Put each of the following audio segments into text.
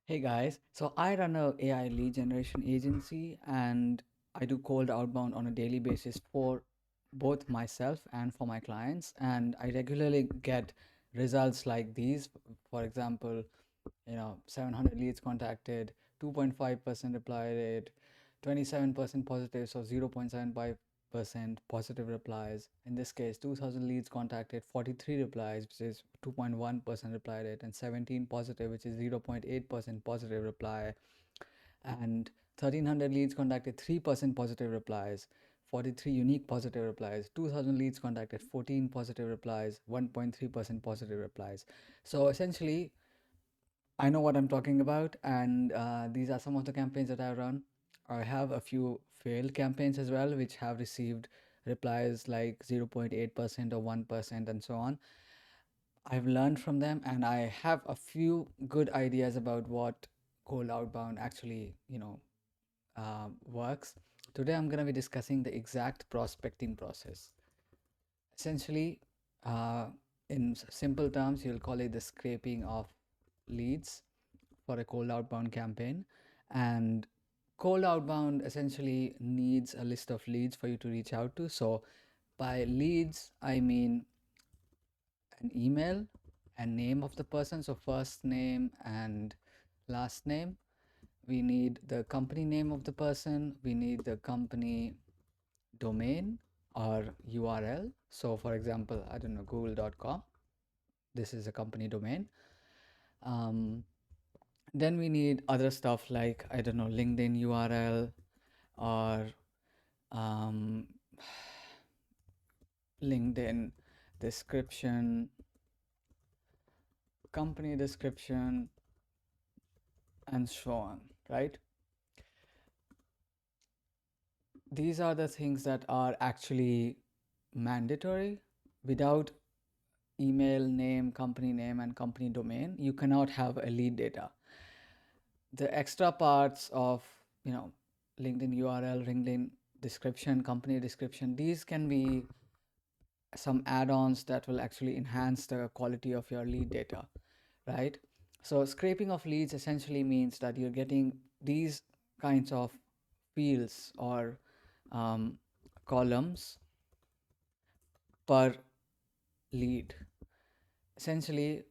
Hey guys, so I run a AI lead generation agency and I do cold outbound on a daily basis for both myself and for my clients. And I regularly get results like these. For example, 700 leads contacted, 2.5% reply rate, 27% positive, so 0.75% positive replies. In this case, 2000 leads contacted, 43 replies, which is 2.1% reply rate, and 17 positive, which is 0.8% positive reply. And 1300 leads contacted, 3% positive replies, 43 unique positive replies, 2000 leads contacted, 14 positive replies, 1.3% positive replies. So essentially, I know what I'm talking about, and these are some of the campaigns that I run. I have a few failed campaigns as well, which have received replies like 0.8% or 1%, and so on. I've learned from them, and I have a few good ideas about what cold outbound actually, works. Today, I'm going to be discussing the exact prospecting process. Essentially, uh, in simple terms, you'll call it the scraping of leads for a cold outbound campaign. And cold outbound essentially needs a list of leads for you to reach out to. So by leads, I mean an email and name of the person. So first name and last name. We need the company name of the person. We need the company domain or URL. So for example, I don't know, google.com. This is a company domain. Um, then we need other stuff like, I don't know, LinkedIn URL or um, LinkedIn description, company description, and so on, right? These are the things that are actually mandatory. Without email, name, and company domain, you cannot have a lead data. The extra parts of, you know, LinkedIn URL, LinkedIn description, company description, these can be some add-ons that will actually enhance the quality of your lead data, right? So scraping of leads essentially means that you're getting these kinds of fields or um, columns per lead. Essentially,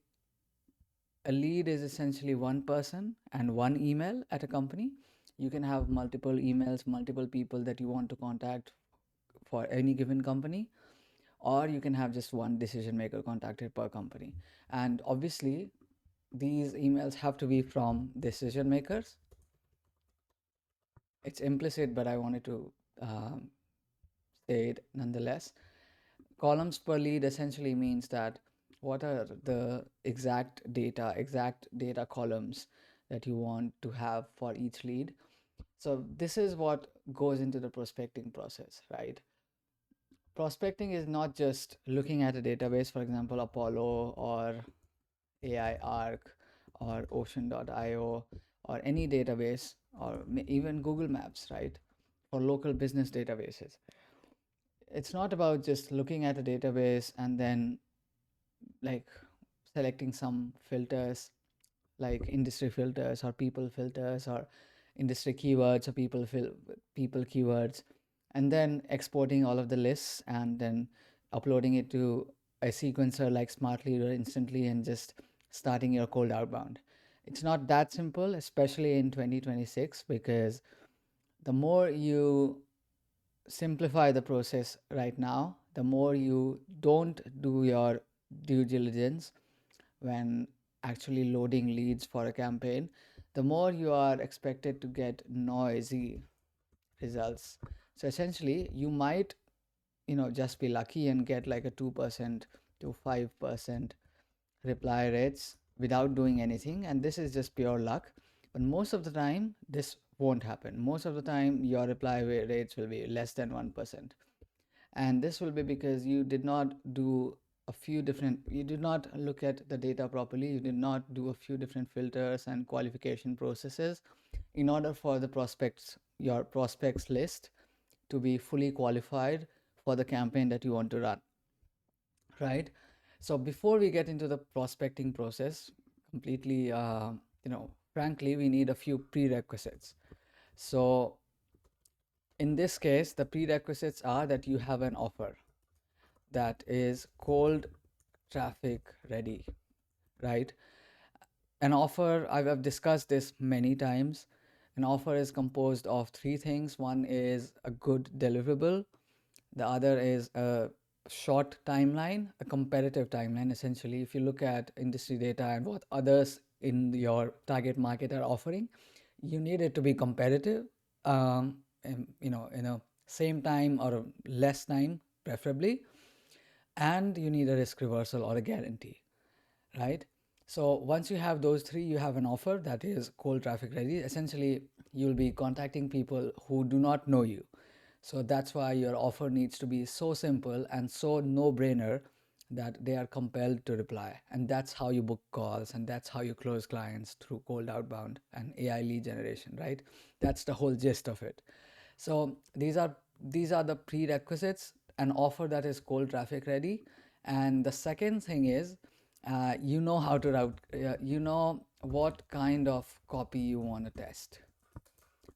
a lead is essentially one person and one email at a company. You can have multiple emails, multiple people that you want to contact for any given company, or you can have just one decision maker contacted per company. And obviously, these emails have to be from decision makers. It's implicit, but I wanted to um, say it nonetheless. Columns per lead essentially means that what are the exact data columns that you want to have for each lead. So this is what goes into the prospecting process, right? Prospecting is not just looking at a database, for example, Apollo or AI Arc or Ocean.io or any database or even Google Maps, right? For local business databases. It's not about just looking at a database and then like selecting some filters like industry filters or people filters or industry keywords or people keywords, and then exporting all of the lists and then uploading it to a sequencer like Smartly instantly and just starting your cold outbound. It's not that simple, especially in 2026, because the more you simplify the process right now, the more you don't do your due diligence when actually loading leads for a campaign, the more you are expected to get noisy results. So essentially, you might, just be lucky and get like a 2% to 5% reply rates without doing anything. And this is just pure luck. But most of the time, this won't happen. Most of the time, your reply rates will be less than 1%. And this will be because you did not do you did not look at the data properly, you did not do a few different filters and qualification processes in order for your prospects list to be fully qualified for the campaign that you want to run, right? So before we get into the prospecting process completely, frankly, we need a few prerequisites. So in this case, the prerequisites are that you have an offer that is cold traffic ready, right? An offer, I've discussed this many times. An offer is composed of three things. One is a good deliverable, the other is a short timeline, a competitive timeline. Essentially, if you look at industry data and what others in your target market are offering, you need it to be competitive, and, in a same time or a less time, preferably, and you need a risk reversal or a guarantee, right? So once you have those three, you have an offer that is cold traffic ready. Essentially, you'll be contacting people who do not know you. So that's why your offer needs to be so simple and so no-brainer that they are compelled to reply. And that's how you book calls, and that's how you close clients through cold outbound and AI lead generation, right? That's the whole gist of it. So these are the prerequisites, an offer that is cold traffic ready. And the second thing is, you know how to route, you know what kind of copy you want to test,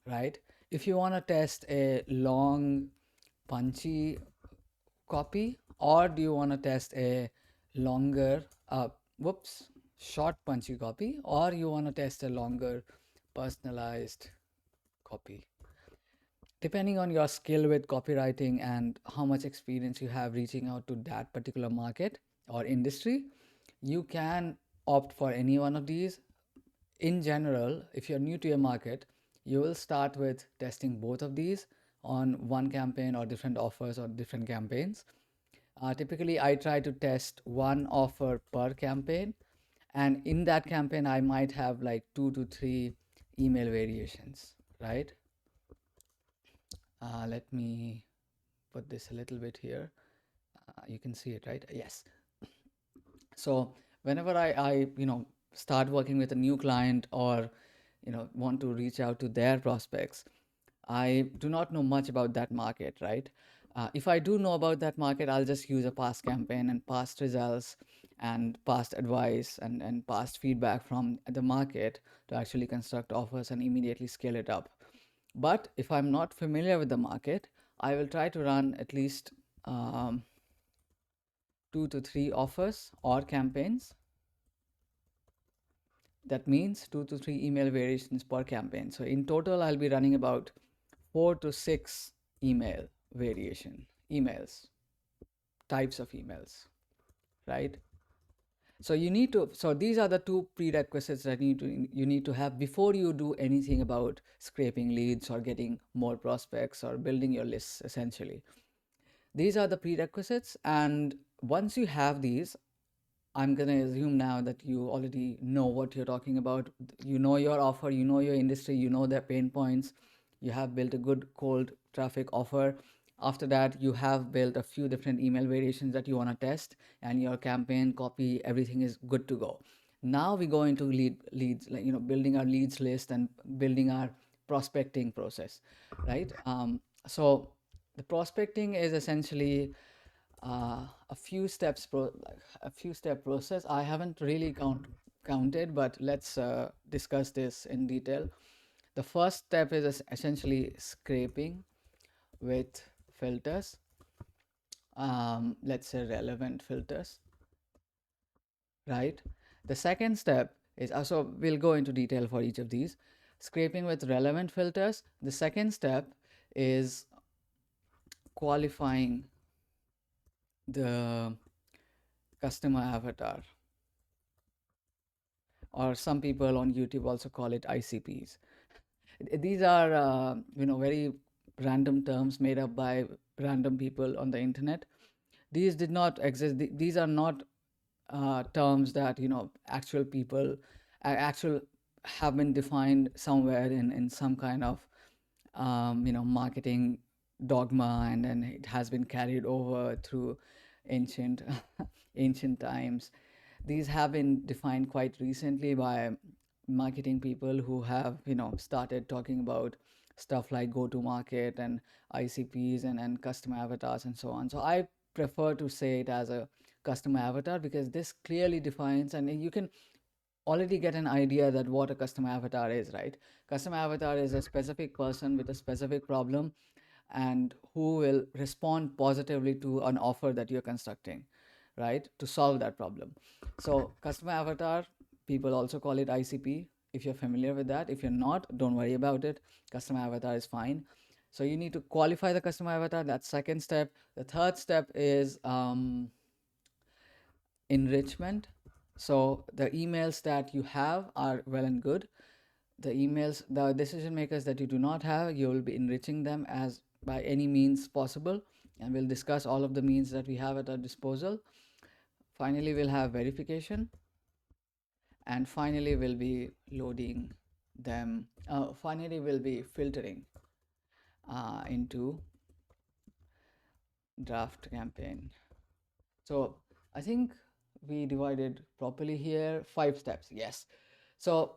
right? If you want to test a long, punchy copy, or do you want to test a longer, whoops, short, punchy copy, or you want to test a longer, personalized copy? Depending on your skill with copywriting and how much experience you have reaching out to that particular market or industry, you can opt for any one of these. In general, if you're new to a market, you will start with testing both of these on one campaign or different offers or different campaigns. Typically, I try to test one offer per campaign, and in that campaign, I might have like 2 to 3 email variations, right? Let me put this a little bit here. You can see it, right? Yes. So whenever I start working with a new client, or want to reach out to their prospects, I do not know much about that market, right? If I do know about that market, I'll just use a past campaign and past results and past advice and past feedback from the market to actually construct offers and immediately scale it up. But if I'm not familiar with the market, I will try to run at least 2 to 3 offers or campaigns. That means 2 to 3 email variations per campaign. So in total, I'll be running about 4 to 6 email variation emails, types of emails, right? So these are the two prerequisites that you need to have before you do anything about scraping leads or getting more prospects or building your lists. Essentially, these are the prerequisites, and once you have these, I'm going to assume now that you already know what you're talking about. You know your offer, you know your industry, you know their pain points. You have built a good cold traffic offer. After that, you have built a few different email variations that you want to test, and your campaign copy, everything is good to go. Now we go into leads, like building our leads list and building our prospecting process, right? So the prospecting is essentially a few step process. I haven't really counted, but let's discuss this in detail. The first step is essentially scraping with filters, let's say relevant filters, right? The second step is also, we'll go into detail for each of these. Scraping with relevant filters. The second step is qualifying the customer avatar, or some people on YouTube also call it ICPs. These are very random terms made up by random people on the internet. These did not exist. These are not terms that actual people actual have been defined somewhere in some kind of marketing dogma, and then it has been carried over through ancient ancient times. These have been defined quite recently by marketing people who have started talking about stuff like go to market and ICPs and customer avatars and so on. So I prefer to say it as a customer avatar, because this clearly defines, and you can already get an idea that what a customer avatar is, right? Customer avatar is a specific person with a specific problem and who will respond positively to an offer that you're constructing, right, to solve that problem. So customer avatar, people also call it ICP, if you're familiar with that. If you're not, don't worry about it. Customer avatar is fine. So you need to qualify the customer avatar. That's second step. The third step is enrichment. So the emails that you have are well and good. The emails, the decision makers that you do not have, you will be enriching them as by any means possible, and we'll discuss all of the means that we have at our disposal. Finally, we'll have verification, and finally we'll be loading them. Finally, we'll be filtering into draft campaign. So I think we divided properly here. 5 steps, yes. So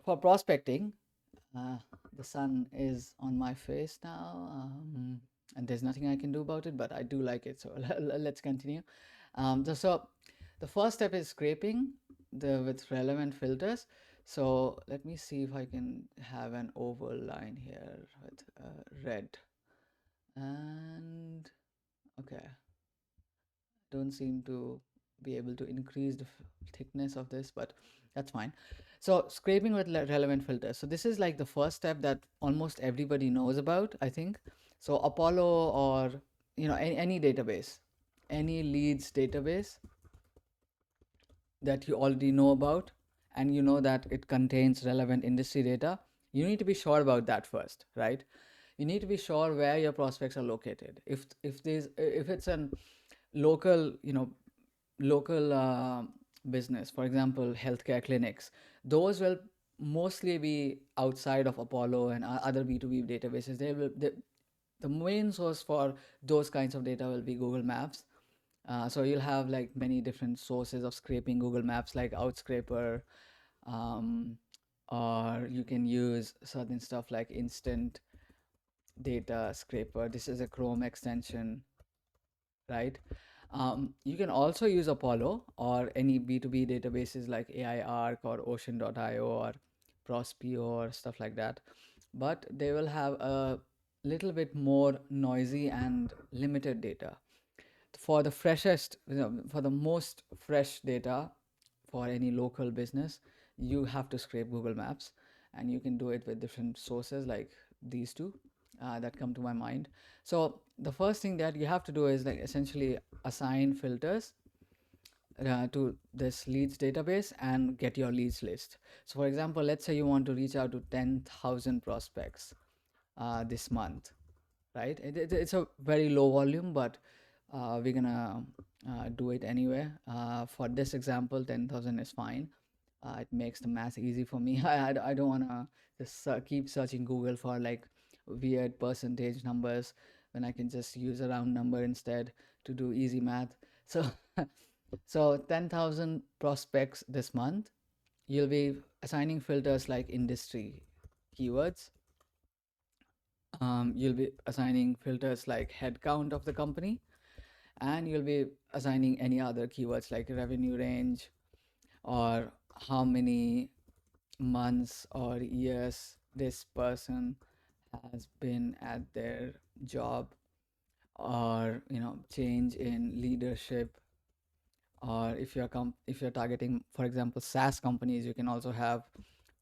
for prospecting, uh, the sun is on my face now, and there's nothing I can do about it, but I do like it. So let's continue. So the first step is scraping with relevant filters. So let me see if I can have an oval line here with red. And okay, don't seem to be able to increase the thickness of this, but that's fine. So scraping with relevant filters. So this is like the first step that almost everybody knows about, I think. So Apollo, or any database, any leads database that you already know about, and you know that it contains relevant industry data, you need to be sure about that first, right? You need to be sure where your prospects are located. If it's an local, local business, for example healthcare clinics, those will mostly be outside of Apollo and other B2B databases. The main source for those kinds of data will be Google Maps. So you'll have like many different sources of scraping Google Maps, like Outscraper, um, or you can use certain stuff like Instant Data Scraper. This is a Chrome extension, right? You can also use Apollo or any B2B databases like AIArc or Ocean.io or Prospeo or stuff like that. But they will have a little bit more noisy and limited data. For the freshest, for the most fresh data for any local business, you have to scrape Google Maps, and you can do it with different sources like these two that come to my mind. So the first thing that you have to do is like essentially assign filters to this leads database and get your leads list. So for example, let's say you want to reach out to 10,000 prospects this month, right? It's a very low volume, but we're gonna do it anyway. For this example, 10,000 is fine. It makes the math easy for me. I don't want to just keep searching Google for like weird percentage numbers when I can just use a round number instead to do easy math. So, so 10,000 prospects this month. You'll be assigning filters like industry keywords. You'll be assigning filters like headcount of the company, and you'll be assigning any other keywords like revenue range, or how many months or years this person has been at their job, or change in leadership. Or if you're targeting, for example, SaaS companies, you can also have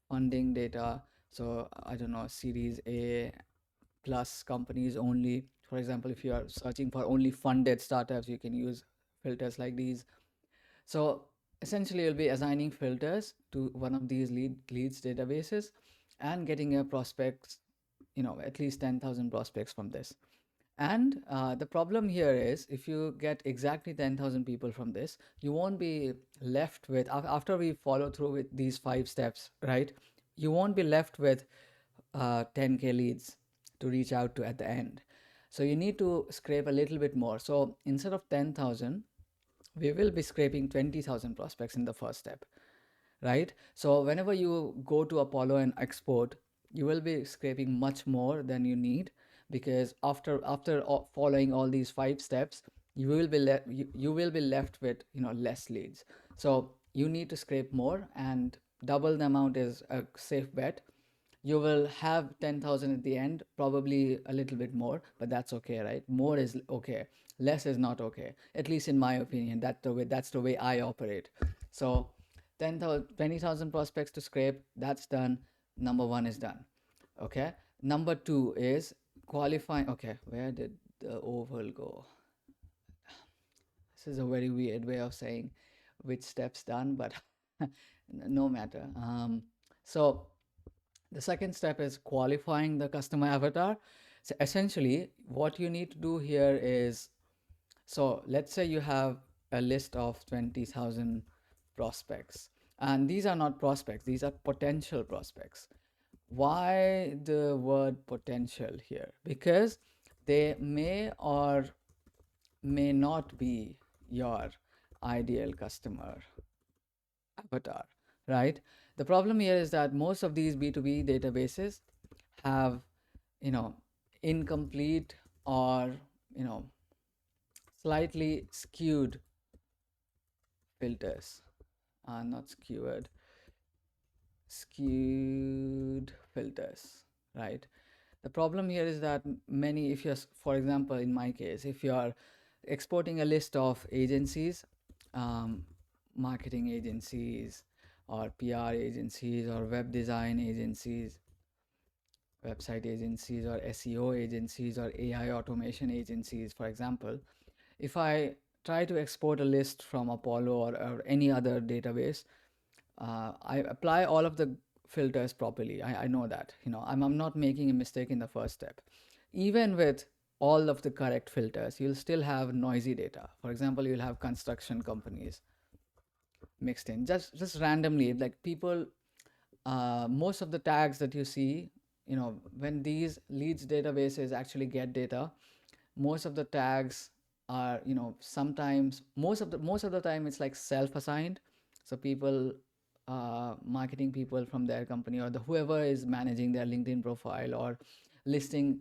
funding data. So I don't know, Series A plus companies only. For example, if you are searching for only funded startups, you can use filters like these. So essentially, you'll be assigning filters to one of these leads databases and getting your prospects, at least 10,000 prospects from this. And the problem here is, if you get exactly 10,000 people from this, you won't be left with, after we follow through with these 5 steps, right? You won't be left with 10K leads to reach out to at the end. So you need to scrape a little bit more. So instead of 10,000, we will be scraping 20,000 prospects in the first step, right? So whenever you go to Apollo and export, you will be scraping much more than you need, because after following all these 5 steps, you will be left with less leads. So you need to scrape more, and double the amount is a safe bet. You will have 10,000 at the end, probably a little bit more, but that's okay, right? More is okay, less is not okay, at least in my opinion. That's the way I operate. So 10,000 20,000 prospects to scrape, that's done. Number one is done. Okay, number two is qualifying. Okay, where did the oval go? This is a very weird way of saying which steps done, but no matter. So the second step is qualifying the customer avatar. So essentially, what you need to do here is, so let's say you have a list of 20,000 prospects, and these are not prospects, these are potential prospects. Why the word potential here? Because they may or may not be your ideal customer avatar, right? The problem here is that most of these B2B databases have, you know, incomplete or, you know, slightly skewed filters. Not skewered, skewed filters, right? The problem here is that many, if you're, for example, in my case, if you're exporting a list of agencies, um, marketing agencies, or PR agencies, or web design agencies, website agencies, or SEO agencies, or AI automation agencies, for example, if I try to export a list from Apollo or any other database, I apply all of the filters properly. I know that, I'm not making a mistake in the first step. Even with all of the correct filters, you'll still have noisy data. For example, you'll have construction companies mixed in just randomly, like people. Most of the tags that you see, when these leads databases actually get data, most of the tags are, sometimes, most of the time it's like self-assigned. So people, marketing people from their company, or the whoever is managing their LinkedIn profile, or listing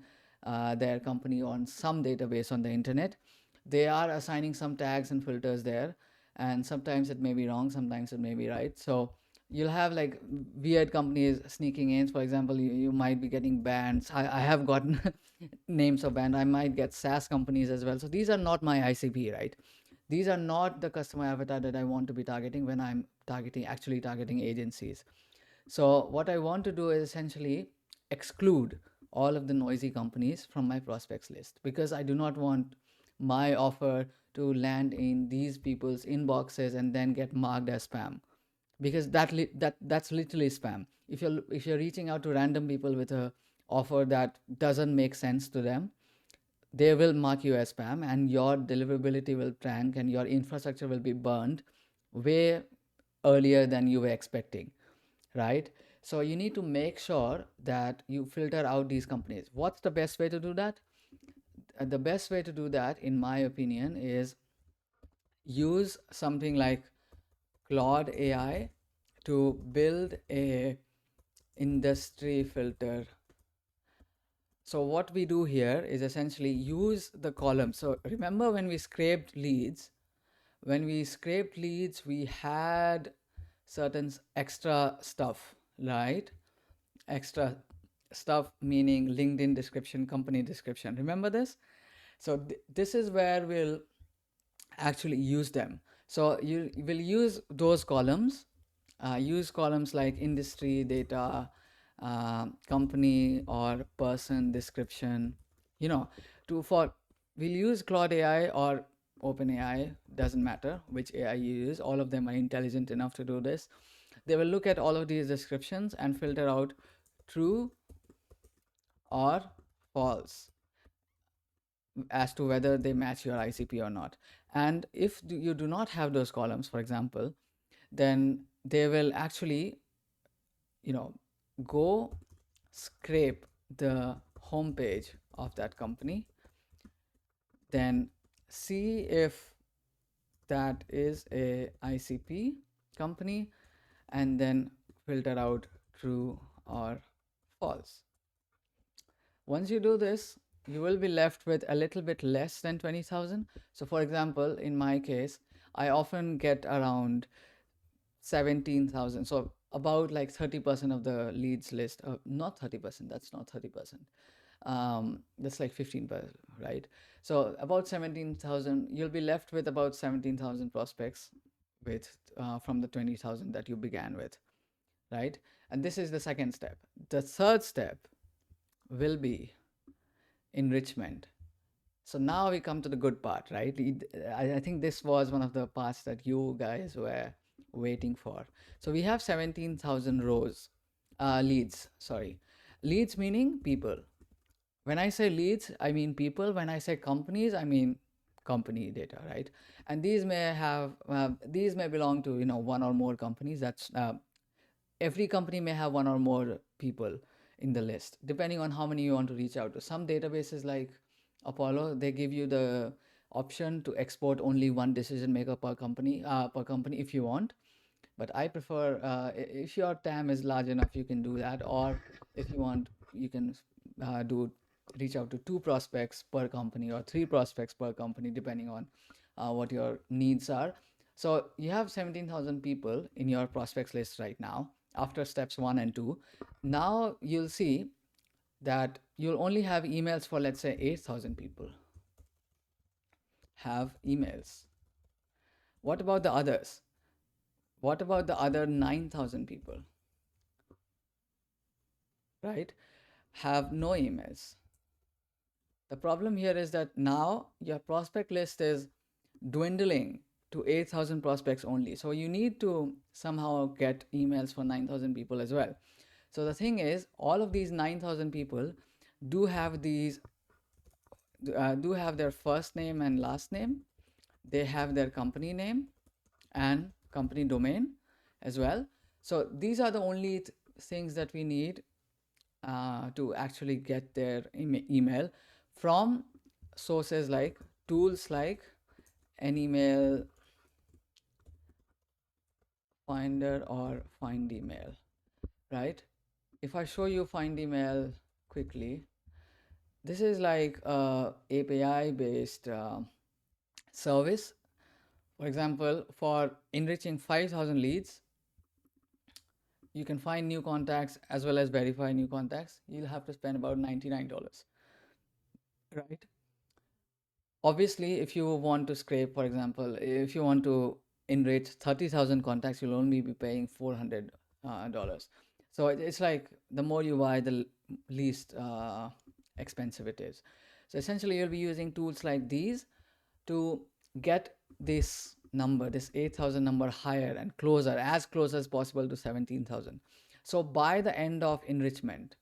their company on some database on the internet, they are assigning some tags and filters there, and sometimes it may be wrong, sometimes it may be right. So you'll have like weird companies sneaking in. For example, you might be getting bands. I have gotten names of band. I might get SaaS companies as well. So these are not my ICP, right? These are not the customer avatar that I want to be targeting when I'm actually targeting agencies. So what I want to do is essentially exclude all of the noisy companies from my prospects list, because I do not want my offer to land in these people's inboxes and then get marked as spam, because that's literally spam. If you're reaching out to random people with a offer that doesn't make sense to them, they will mark you as spam, and your deliverability will tank, and your infrastructure will be burned way earlier than you were expecting, right? So you need to make sure that you filter out these companies. What's the best way to do that? The best way to do that, in my opinion, is use something like Claude AI to build a industry filter. So what we do here is essentially use the column. So remember when we scraped leads, we had certain extra stuff, right? Extra stuff meaning LinkedIn description, company description. Remember this? So this is where we'll actually use them. So you will use those columns, use columns like industry data, company or person description, you know, to for we'll use Claude AI or OpenAI, doesn't matter which AI you use, all of them are intelligent enough to do this. They will look at all of these descriptions and filter out true or false as to whether they match your ICP or not. And if you do not have those columns, for example, then they will actually, you know, go scrape the homepage of that company, then see if that is a ICP company, and then filter out true or false. Once you do this, you will be left with a little bit less than 20,000. So for example, in my case, I often get around 17,000. So about like 30% of the leads list, not 30%, that's not 30%. That's like 15%, right? So about 17,000, you'll be left with about 17,000 prospects with from the 20,000 that you began with, right? And this is the second step. The third step will be enrichment. So now we come to the good part, right? I think this was one of the parts that you guys were waiting for. So we have 17,000 rows, leads, sorry. Leads meaning people. When I say leads, I mean people. When I say companies, I mean company data, right? And these may belong to, one or more companies. That's every company may have one or more people in the list, depending on how many you want to reach out to. Some databases like Apollo, they give you the option to export only one decision maker per company if you want. But I prefer, if your TAM is large enough, you can do that. Or if you want, you can do reach out to two prospects per company or three prospects per company, depending on what your needs are. So you have 17,000 people in your prospects list right now after steps one and two. Now you'll see that you'll only have emails for, let's say, 8,000 people have emails. What about the others? What about the other 9,000 people, right? Have no emails. The problem here is that now your prospect list is dwindling to 8,000 prospects only. So you need to somehow get emails for 9,000 people as well. So the thing is, all of these 9,000 people do have do have their first name and last name. They have their company name and company domain as well. So these are the only things that we need to actually get their email from sources like tools like an email finder or find email, right? If I show you find email quickly, this is like a API based service. For example, for enriching 5,000 leads, you can find new contacts as well as verify new contacts. You'll have to spend about $99, right? Obviously, if you want to scrape, for example, if you want to enrich 30,000 contacts, you'll only be paying $400. So it's like the more you buy, the least expensive it is. So essentially, you'll be using tools like these to get this number, this 8,000 number higher and closer, as close as possible to 17,000. So by the end of enrichment,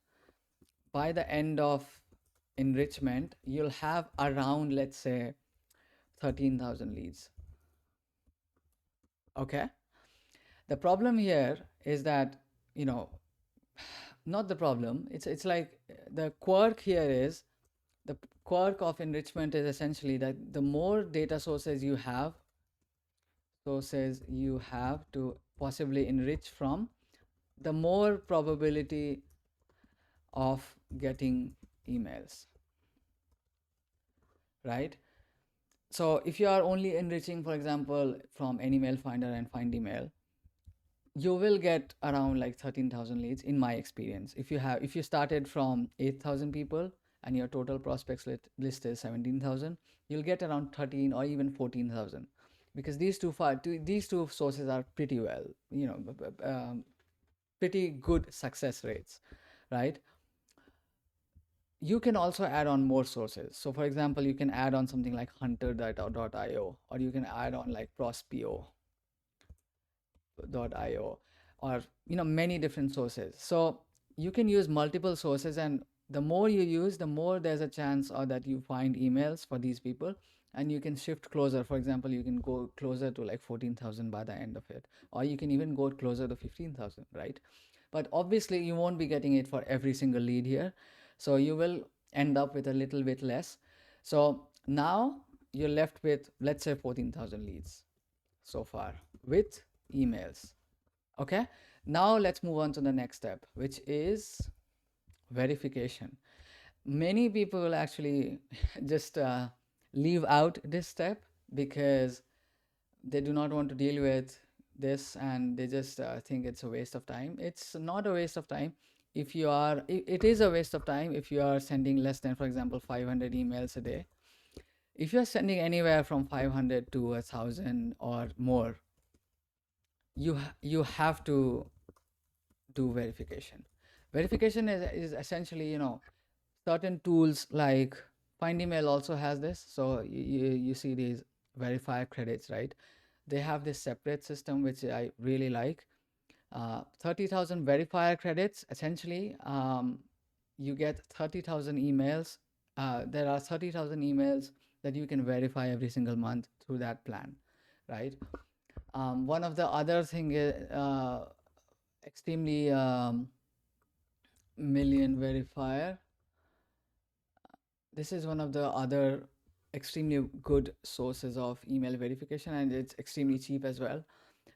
by the end of enrichment, you'll have around, let's say, 13,000 leads. Okay. The problem here is that, you know, not the problem. It's like the quirk here is the quirk of enrichment is essentially that the more data sources you have to possibly enrich from, the more probability of getting emails, right? So if you are only enriching, for example, from an email finder and find email, you will get around like 13,000 leads in my experience. If you started from 8,000 people and your total prospects list is 17,000, you'll get around 13 or even 14,000, because these two sources are pretty well, pretty good success rates, right? You can also add on more sources. So for example, you can add on something like hunter.io, or you can add on like prospeo.io, or many different sources. So you can use multiple sources, and the more you use, the more there's a chance or that you find emails for these people, and you can shift closer. For example, you can go closer to like 14,000 by the end of it, or you can even go closer to 15,000, right? But obviously you won't be getting it for every single lead here, so you will end up with a little bit less. So now you're left with, let's say, 14,000 leads so far with emails. Okay, now let's move on to the next step, which is verification. Many people will actually just leave out this step because they do not want to deal with this and they just think it's a waste of time. It's not a waste of time. If you are, it is a waste of time if you are sending less than, for example, 500 emails a day. If you're sending anywhere from 500 to 1,000 or more, you have to do verification. Verification is essentially, certain tools like Find Email also has this. So you see these verifier credits, right? They have this separate system which I really like. 30,000 verifier credits. Essentially, you get 30,000 emails. There are 30,000 emails that you can verify every single month through that plan, right? One of the other thing is extremely million verifier. This is one of the other extremely good sources of email verification, and it's extremely cheap as well.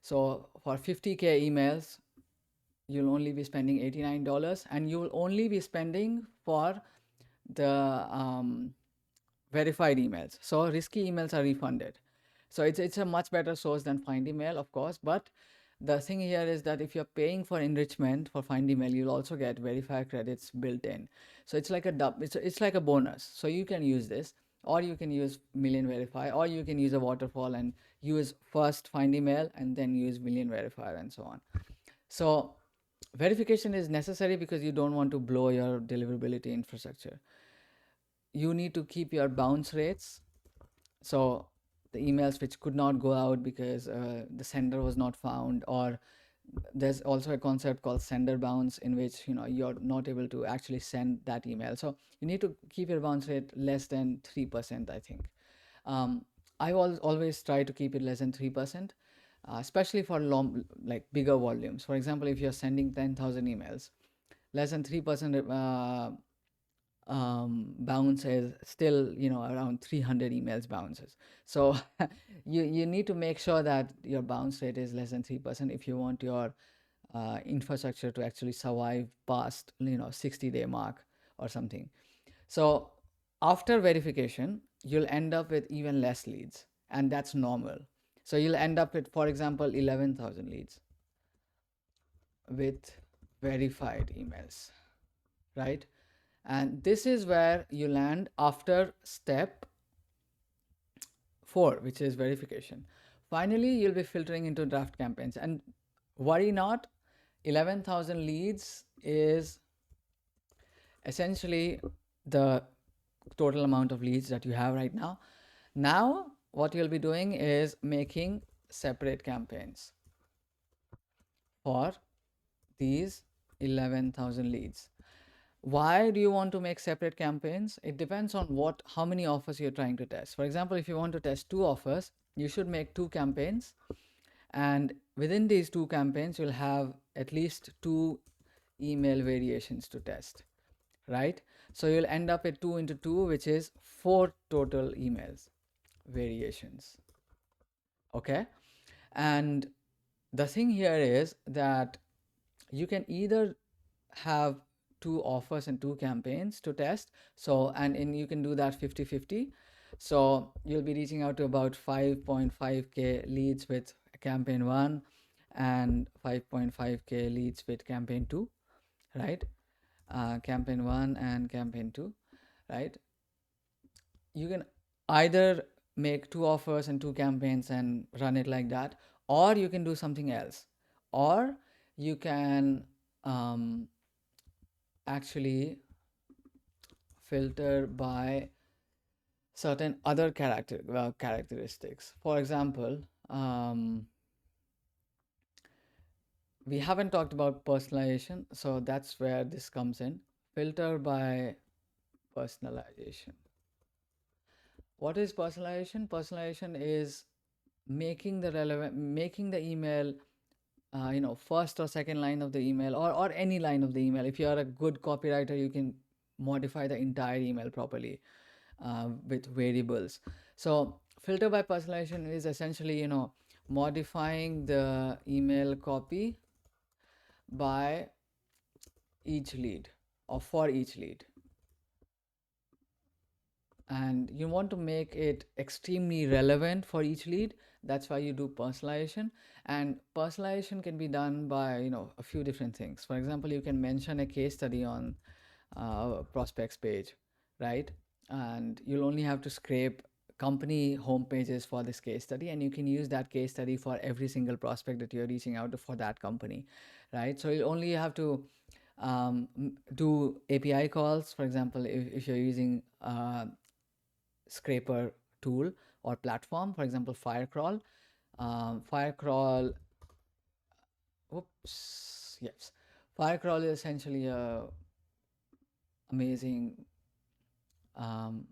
So for 50K emails, you'll only be spending $89, and you'll only be spending for the verified emails. So risky emails are refunded. So it's a much better source than Find Email, of course. But the thing here is that if you're paying for enrichment for Find Email, you'll also get verifier credits built in. So it's like it's like a bonus. So you can use this, or you can use Million Verify, or you can use a waterfall and use first Find Email and then use Million Verifier and so on. So verification is necessary because you don't want to blow your deliverability infrastructure. You need to keep your bounce rates. So the emails which could not go out because the sender was not found, or there's also a concept called sender bounce, in which you're not able to actually send that email. So you need to keep your bounce rate less than 3%, I think. I always try to keep it less than 3%, especially for long, like bigger volumes. For example, if you're sending 10,000 emails, less than 3% bounce is still around 300 emails bounces. So you need to make sure that your bounce rate is less than 3% if you want your infrastructure to actually survive past 60-day mark or something. So after verification, you'll end up with even less leads, and that's normal. So you'll end up with, for example, 11,000 leads with verified emails, right? And this is where you land after step 4, which is verification. Finally, you'll be filtering into draft campaigns. And worry not, 11,000 leads is essentially the total amount of leads that you have right now. Now, what you'll be doing is making separate campaigns for these 11,000 leads. Why do you want to make separate campaigns? It depends on how many offers you're trying to test. For example, if you want to test 2 offers, you should make 2 campaigns, and within these 2 campaigns, you'll have at least 2 email variations to test, right? So you'll end up with 2 into 2, which is 4 total emails variations. Okay, and the thing here is that you can either have 2 offers and 2 campaigns to test. So and you can do that 50-50. So you'll be reaching out to about 5.5k leads with campaign 1 and 5.5k leads with campaign 2, right? Campaign 1 and campaign 2, right? You can either make 2 offers and 2 campaigns and run it like that, or you can do something else, or you can actually filter by certain other characteristics. For example, we haven't talked about personalization, so that's where this comes in. Filter by personalization. What is personalization? Personalization is making the email, first or second line of the email, or any line of the email. If you are a good copywriter, you can modify the entire email properly with variables. So filter by personalization is essentially, modifying the email copy by each lead or for each lead. and you want to make it extremely relevant for each lead. That's why you do personalization. And personalization can be done by, a few different things. For example, you can mention a case study on prospects page, right? And you'll only have to scrape company home pages for this case study, and you can use that case study for every single prospect that you're reaching out to for that company, right? So you only have to do API calls. For example, if you're using scraper tool or platform, for example, Firecrawl, whoops, yes, Firecrawl is essentially a amazing um,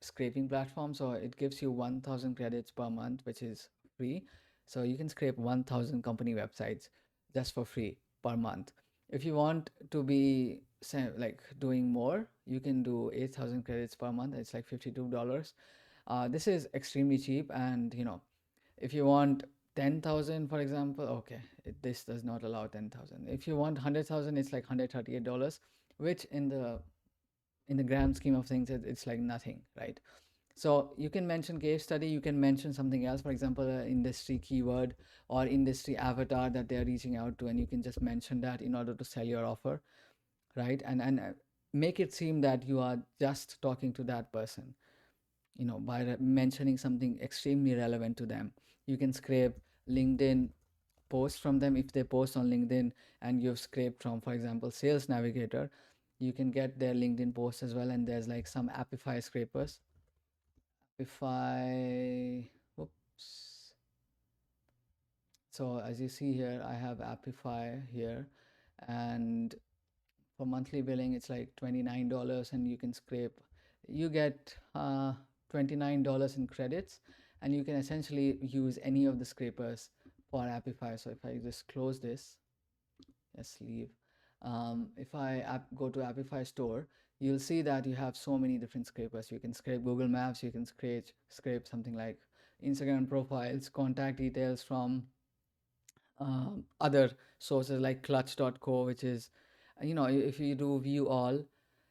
scraping platform. So it gives you 1000 credits per month, which is free. So you can scrape 1000 company websites just for free per month. If you want to be like doing more, you can do 8000 credits per month. It's like $52. This is extremely cheap. And if you want 10,000, for example, okay, this does not allow 10,000. If you want 100,000, it's like $138, which in the grand scheme of things, it's like nothing, right? So you can mention case study, you can mention something else, for example, industry keyword or industry avatar that they're reaching out to, and you can just mention that in order to sell your offer, right? And make it seem that you are just talking to that person, by mentioning something extremely relevant to them. You can scrape LinkedIn posts from them if they post on LinkedIn, and you've scraped from, for example, Sales Navigator. You can get their LinkedIn posts as well, and there's like some Apify scrapers. If I, whoops. So as you see here, I have Apify here, and for monthly billing, it's like $29, and you can scrape. You get $29 in credits, and you can essentially use any of the scrapers for Apify. So if I just close this, let's leave. If I go to Apify store, you'll see that you have so many different scrapers. You can scrape Google Maps, you can scrape something like Instagram profiles, contact details from other sources like clutch.co, which is, if you do view all,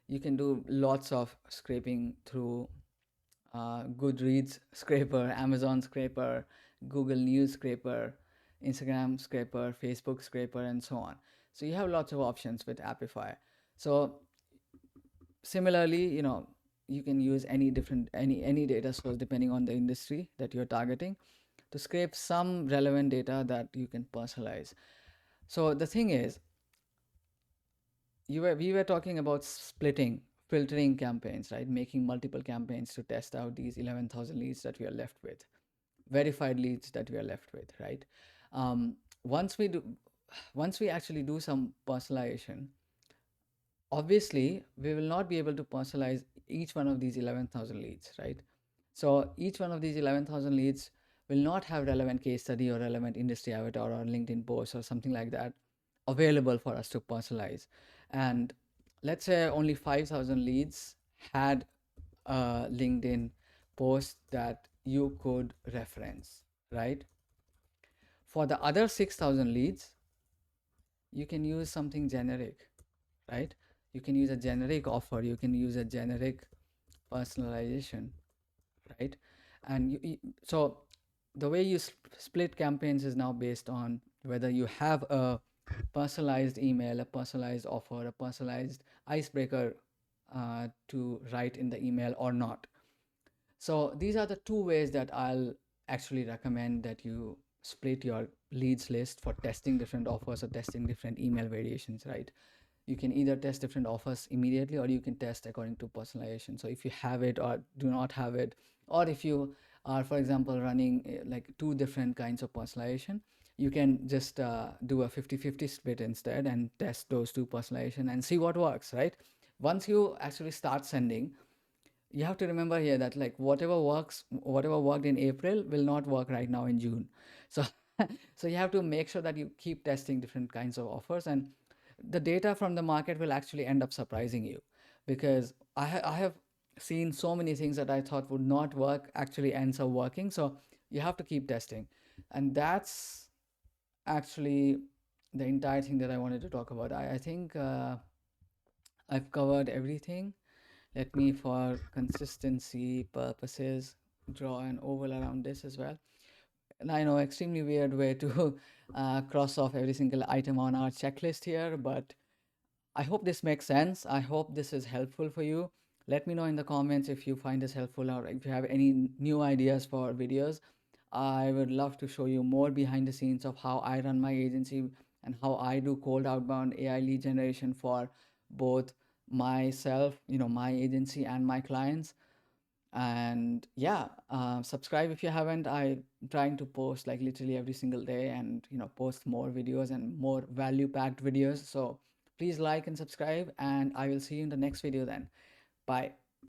you can do lots of scraping through Goodreads scraper, Amazon scraper, Google News scraper, Instagram scraper, Facebook scraper, and so on. So you have lots of options with Apify. So similarly, you can use any data source depending on the industry that you're targeting to scrape some relevant data that you can personalize. So the thing is, we were talking about splitting, filtering campaigns, right? Making multiple campaigns to test out these 11,000 leads that we are left with, verified leads that we are left with, right? Um, once we do, once we actually do some personalization, obviously we will not be able to personalize each one of these 11,000 leads, right? So each one of these 11,000 leads will not have relevant case study or relevant industry avatar or LinkedIn post or something like that available for us to personalize. And let's say only 5,000 leads had a LinkedIn post that you could reference, right? For the other 6,000 leads, you can use something generic, right? You can use a generic offer, you can use a generic personalization, right? And so the way you split campaigns is now based on whether you have a personalized email, a personalized offer, a personalized icebreaker to write in the email or not. So these are the two ways that I'll actually recommend that you split your leads list for testing different offers or testing different email variations, right? You can either test different offers immediately, or you can test according to personalization. So if you have it or do not have it, or if you are, for example, running like two different kinds of personalization, you can just do a 50-50 split instead and test those two personalization and see what works, right? Once you actually start sending, you have to remember here that like whatever worked in April will not work right now in June. So so you have to make sure that you keep testing different kinds of offers, and the data from the market will actually end up surprising you, because I have seen so many things that I thought would not work actually ends up working. So you have to keep testing, and that's actually the entire thing that I wanted to talk about. I think I've covered everything. Let me, for consistency purposes, draw an oval around this as well. And I know, extremely weird way to cross off every single item on our checklist here, but I hope this makes sense. I hope this is helpful for you. Let me know in the comments if you find this helpful, or if you have any new ideas for videos. I would love to show you more behind the scenes of how I run my agency and how I do cold outbound AI lead generation for both myself, my agency, and my clients. And yeah, subscribe if you haven't. I'm trying to post like literally every single day, and post more videos and more value packed videos. So please like and subscribe, and I will see you in the next video then. Bye.